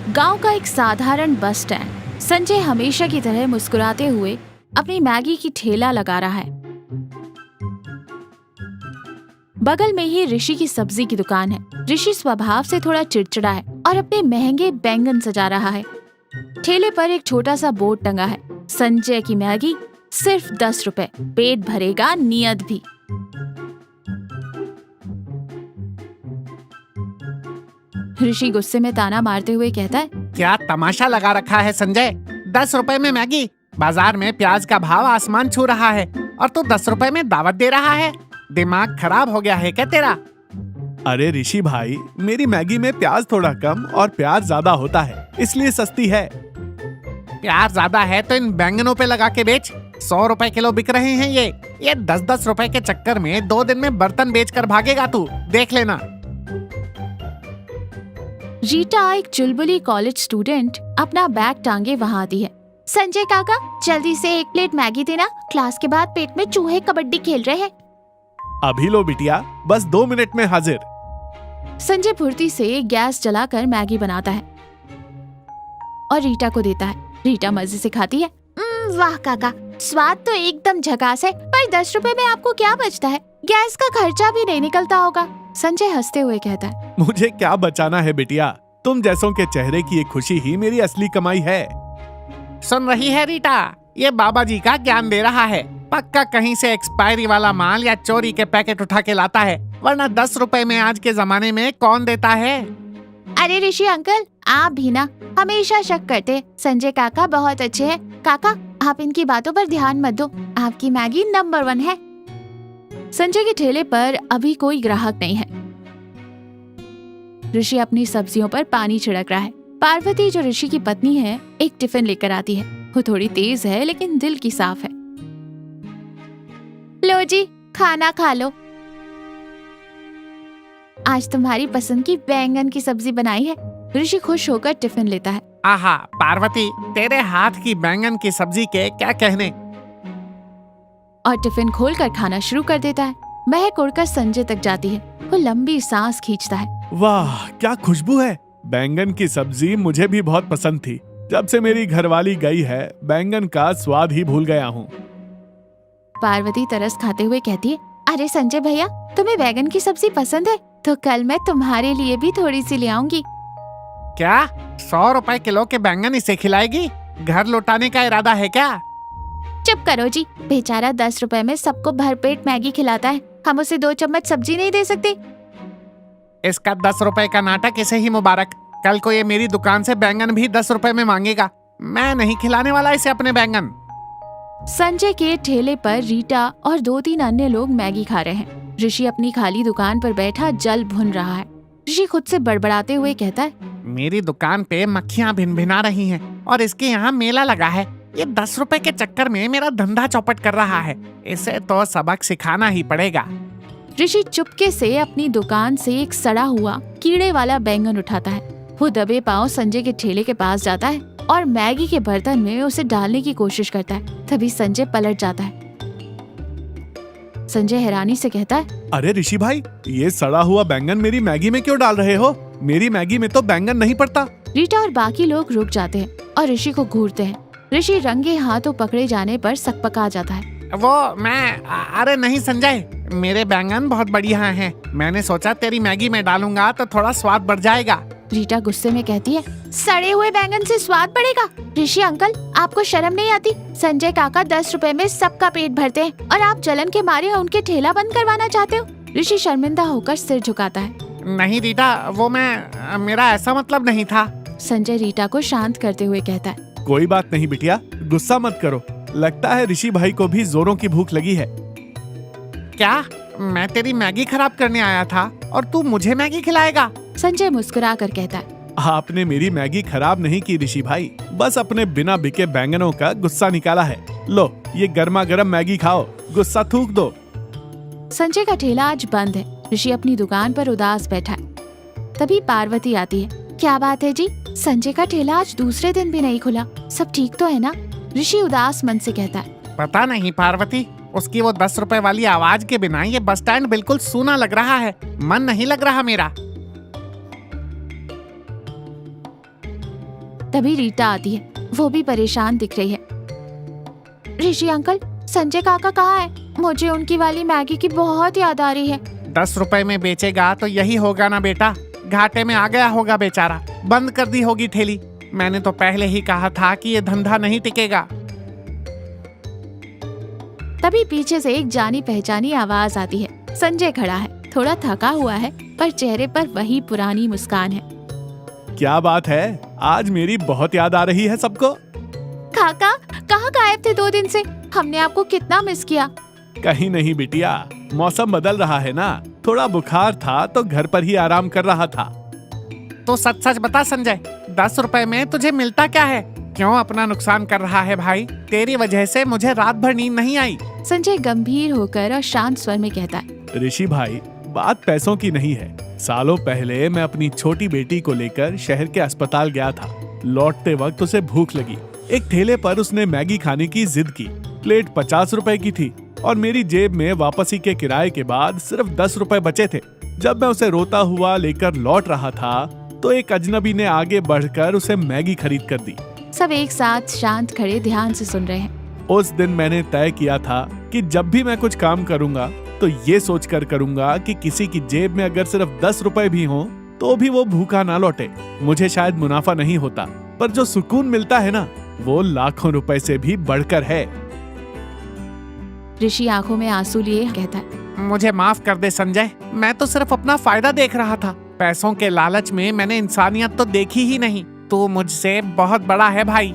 गांव का एक साधारण बस स्टैंड। संजय हमेशा की तरह मुस्कुराते हुए अपनी मैगी की ठेला लगा रहा है। बगल में ही ऋषि की सब्जी की दुकान है। ऋषि स्वभाव से थोड़ा चिड़चिड़ा है और अपने महंगे बैंगन सजा रहा है। ठेले पर एक छोटा सा बोर्ड टंगा है, संजय की मैगी सिर्फ 10 रुपए, पेट भरेगा नियत भी। ऋषि गुस्से में ताना मारते हुए कहता है, क्या तमाशा लगा रखा है संजय? 10 रुपए में मैगी? बाजार में प्याज का भाव आसमान छू रहा है और तू 10 रुपए में दावत दे रहा है। दिमाग खराब हो गया है क्या तेरा? अरे ऋषि भाई, मेरी मैगी में प्याज थोड़ा कम और प्याज ज्यादा होता है, इसलिए सस्ती है। प्याज ज्यादा है तो इन बैंगनों पे लगा के बेच। 100 रुपए किलो बिक रहे हैं ये 10-10 रुपए के चक्कर में 2 दिन में बर्तन बेच कर भागेगा तू, देख लेना। रीटा, एक चुलबुली कॉलेज स्टूडेंट, अपना बैग टांगे वहाँ आती है। संजय काका, जल्दी से 1 प्लेट मैगी देना, क्लास के बाद पेट में चूहे कबड्डी खेल रहे हैं। अभी लो बिटिया, बस 2 मिनट में हाजिर। संजय फुर्ती से गैस जलाकर मैगी बनाता है और रीटा को देता है। रीटा मजे से खाती है। वाह काका, स्वाद तो एकदम झकास है, पर 10 रुपए में आपको क्या बचता है? गैस का खर्चा भी नहीं निकलता होगा। संजय हंसते हुए कहता है, मुझे क्या बचाना है बिटिया, तुम जैसों के चेहरे की ये खुशी ही मेरी असली कमाई है। सुन रही है रीटा, ये बाबा जी का ज्ञान दे रहा है। पक्का कहीं से एक्सपायरी वाला माल या चोरी के पैकेट उठा के लाता है, वरना 10 रुपए में आज के जमाने में कौन देता है? अरे ऋषि अंकल, आप भी ना हमेशा शक करते। संजय काका बहुत अच्छे हैं। काका, आप इनकी बातों पर ध्यान मत दो, आपकी मैगी नंबर 1 है। संजय के ठेले पर अभी कोई ग्राहक नहीं है। ऋषि अपनी सब्जियों पर पानी छिड़क रहा है। पार्वती, जो ऋषि की पत्नी है, एक टिफिन लेकर आती है। वो थोड़ी तेज है लेकिन दिल की साफ है। लो जी, खाना खा लो। आज तुम्हारी पसंद की बैंगन की सब्जी बनाई है। ऋषि खुश होकर टिफिन लेता है। आहा पार्वती, तेरे हाथ की बैंगन की सब्जी के क्या कहने। और टिफिन खोलकर खाना शुरू कर देता है। महक उड़कर संजय तक जाती है। वो लंबी सांस खींचता है। वाह, क्या खुशबू है। बैंगन की सब्जी मुझे भी बहुत पसंद थी। जब से मेरी घरवाली गई है, बैंगन का स्वाद ही भूल गया हूँ। पार्वती तरस खाते हुए कहती है, अरे संजय भैया, तुम्हें बैंगन की सब्जी पसंद है तो कल मैं तुम्हारे लिए भी थोड़ी सी ले आऊंगी। क्या 100 रुपए किलो के बैंगन इसे खिलाएगी? घर लौटाने का इरादा है क्या? चुप करो जी, बेचारा 10 रुपए में सबको भरपेट मैगी खिलाता है। हम उसे 2 चम्मच सब्जी नहीं दे सकते? इसका 10 रुपए का नाटक इसे ही मुबारक। कल को ये मेरी दुकान से बैंगन भी 10 रुपए में मांगेगा। मैं नहीं खिलाने वाला इसे अपने बैंगन। संजय के ठेले पर रीटा और 2-3 अन्य लोग मैगी खा रहे हैं। ऋषि अपनी खाली दुकान पर बैठा जल भुन रहा है। ऋषि खुद से बड़बड़ाते हुए कहता है, मेरी दुकान पे मक्खियाँ भिनभिना रही हैं और इसके यहाँ मेला लगा है। ये 10 रुपए के चक्कर में मेरा धंधा चौपट कर रहा है। इसे तो सबक सिखाना ही पड़ेगा। ऋषि चुपके से अपनी दुकान से एक सड़ा हुआ कीड़े वाला बैंगन उठाता है। वो दबे पांव संजय के ठेले के पास जाता है और मैगी के बर्तन में उसे डालने की कोशिश करता है। तभी संजय पलट जाता है। संजय हैरानी से कहता है, अरे ऋषि भाई, ये सड़ा हुआ बैंगन मेरी मैगी में क्यों डाल रहे हो? मेरी मैगी में तो बैंगन नहीं पड़ता। रीटा और बाकी लोग रुक जाते हैं और ऋषि को घूरते हैं। ऋषि रंगे हाथों पकड़े जाने पर सकपका जाता है। अरे नहीं संजय, मेरे बैंगन बहुत बढ़िया हैं। मैंने सोचा तेरी मैगी में डालूंगा तो थोड़ा स्वाद बढ़ जाएगा। रीटा गुस्से में कहती है, सड़े हुए बैंगन से स्वाद बढ़ेगा? ऋषि अंकल, आपको शर्म नहीं आती? संजय काका 10 रुपए में सबका पेट भरते हैं और आप जलन के मारे उनके ठेला बंद करवाना चाहते हो? ऋषि शर्मिंदा होकर सिर झुकाता है। नहीं रीटा, मेरा ऐसा मतलब नहीं था। संजय रीटा को शांत करते हुए कहता है, कोई बात नहीं बिटिया, गुस्सा मत करो। लगता है ऋषि भाई को भी जोरों की भूख लगी है। क्या मैं तेरी मैगी खराब करने आया था और तू मुझे मैगी खिलाएगा? संजय मुस्कुरा कर कहता है, आपने मेरी मैगी खराब नहीं की ऋषि भाई, बस अपने बिना बिके बैंगनों का गुस्सा निकाला है। लो, ये गर्मा गर्म मैगी खाओ, गुस्सा थूक दो। संजय का ठेला आज बंद है। ऋषि अपनी दुकान पर उदास बैठा है। तभी पार्वती आती है। क्या बात है जी, संजय का ठेला आज दूसरे दिन भी नहीं खुला, सब ठीक तो है ना? ऋषि उदास मन से कहता है, पता नहीं पार्वती, उसकी वो 10 रुपए वाली आवाज के बिना ये बस स्टैंड बिल्कुल सूना लग रहा है। मन नहीं लग रहा मेरा। तभी रीटा आती है। वो भी परेशान दिख रही है। ऋषि अंकल, संजय काका कहाँ है? मुझे उनकी वाली मैगी की बहुत याद आ रही है। 10 रुपए में बेचेगा तो यही होगा ना बेटा, घाटे में आ गया होगा बेचारा, बंद कर दी होगी ठेली। मैंने तो पहले ही कहा था कि ये धंधा नहीं टिकेगा। तभी पीछे से एक जानी पहचानी आवाज आती है। संजय खड़ा है, थोड़ा थका हुआ है, पर चेहरे पर वही पुरानी मुस्कान है। क्या बात है, आज मेरी बहुत याद आ रही है सबको। काका, कहाँ गायब थे 2 दिन से? हमने आपको कितना मिस किया। कहीं नहीं बिटिया, मौसम बदल रहा है ना, थोड़ा बुखार था तो घर पर ही आराम कर रहा था। तो सच सच बता संजय, 10 रुपए में तुझे मिलता क्या है? क्यों अपना नुकसान कर रहा है भाई? तेरी वजह से मुझे रात भर नींद नहीं आई। संजय गंभीर होकर और शांत स्वर में कहता है, ऋषि भाई, बात पैसों की नहीं है। सालों पहले मैं अपनी छोटी बेटी को लेकर शहर के अस्पताल गया था। लौटते वक्त उसे भूख लगी। एक ठेले पर उसने मैगी खाने की जिद की। प्लेट 50 रुपए की थी और मेरी जेब में वापसी के किराए के बाद सिर्फ 10 रुपए बचे थे। जब मैं उसे रोता हुआ लेकर लौट रहा था तो एक अजनबी ने आगे बढ़कर उसे मैगी खरीद कर दी। सब एक साथ शांत खड़े ध्यान से सुन रहे हैं। उस दिन मैंने तय किया था कि जब भी मैं कुछ काम करूंगा तो ये सोचकर करूंगा कि किसी की जेब में अगर सिर्फ 10 रुपए भी हों तो भी वो भूखा ना लौटे। मुझे शायद मुनाफा नहीं होता, पर जो सुकून मिलता है ना, वो लाखों रुपए से भी बढ़कर है। ऋषि आंखों में आंसू लिए कहता है, मुझे माफ कर दे संजय, मैं तो सिर्फ अपना फायदा देख रहा था। पैसों के लालच में मैंने इंसानियत तो देखी ही नहीं। तू मुझसे बहुत बड़ा है भाई।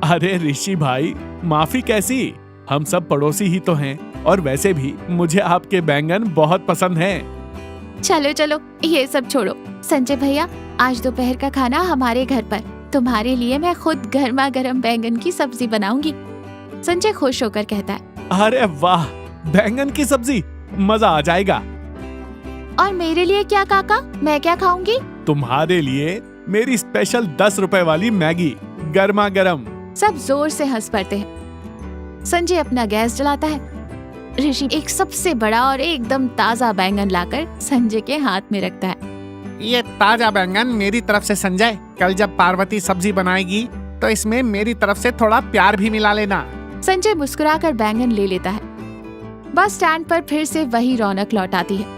अरे ऋषि भाई, माफी कैसी, हम सब पड़ोसी ही तो हैं। और वैसे भी मुझे आपके बैंगन बहुत पसंद हैं। चलो चलो ये सब छोड़ो। संजय भैया, आज दोपहर का खाना हमारे घर पर। तुम्हारे लिए मैं खुद गर्मा गर्म बैंगन की सब्जी बनाऊंगी। संजय खुश होकर कहता है, अरे वाह, बैंगन की सब्जी, मजा आ जाएगा। और मेरे लिए क्या काका? मैं क्या खाऊंगी? तुम्हारे लिए मेरी स्पेशल 10 रुपए वाली मैगी, गर्मा गर्म। सब जोर से हंस पड़ते हैं। संजय अपना गैस जलाता है। ऋषि एक सबसे बड़ा और एकदम ताजा बैंगन लाकर संजय के हाथ में रखता है। ये ताजा बैंगन मेरी तरफ से संजय। कल जब पार्वती सब्जी बनाएगी तो इसमें मेरी तरफ से थोड़ा प्यार भी मिला लेना। संजय मुस्कुराकर बैंगन ले लेता है। बस स्टैंड पर फिर से वही रौनक लौट आती है।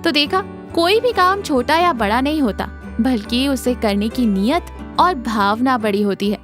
तो देखा, कोई भी काम छोटा या बड़ा नहीं होता, बल्कि उसे करने की नीयत और भावना बड़ी होती है।